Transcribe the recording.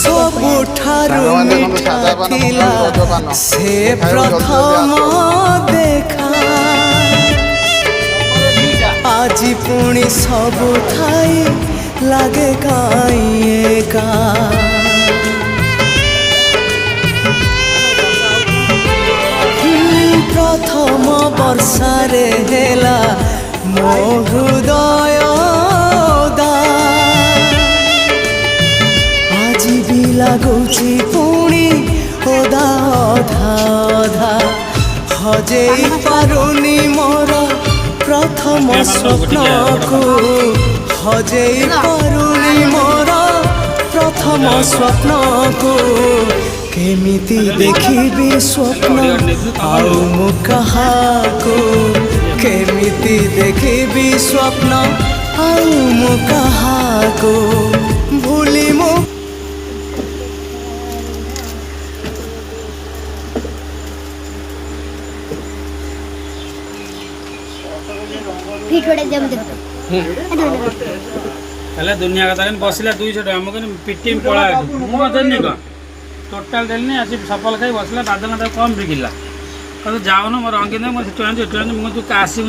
ସବୁଠାରୁ ମିଠା ଥିଲା ସେ ପ୍ରଥମ ଦେଖା ଆଜି ପୁଣି ସବୁ ଥାଇ ଲାଗେ କାଇଁ ଏକା ପ୍ରଥମ ବର୍ଷାରେ ହେଲା ମୋ ହୃଦୟ ଆଜି ବି ଲାଗୁଛି ପୁଣି ଓଦା ଅଧା ଅଧା ହଜେଇ ପାରୁନି ମୋର ପ୍ରଥମ ସ୍ୱପ୍ନକୁ ହଜେଇ ପାରୁନି ମୋର ପ୍ରଥମ ସ୍ୱପ୍ନକୁ କେମିତି ଦେଖିବି ସ୍ୱପ୍ନ ଆଉ ମୁଁ କାହାକୁ କେମିତି ଦେଖିବି ସ୍ୱପ୍ନ ଆଉ ମୁଁ କାହାକୁ ଭୁଲି ମୁଁ दुनिया कथा बसला 200 टाँग मुझे पिटी पड़ा मुझे टोटाल देनी आज सफल खाई बसला बादल कम बिकिला जाऊन मोर अंकित मुझे मुझे आसू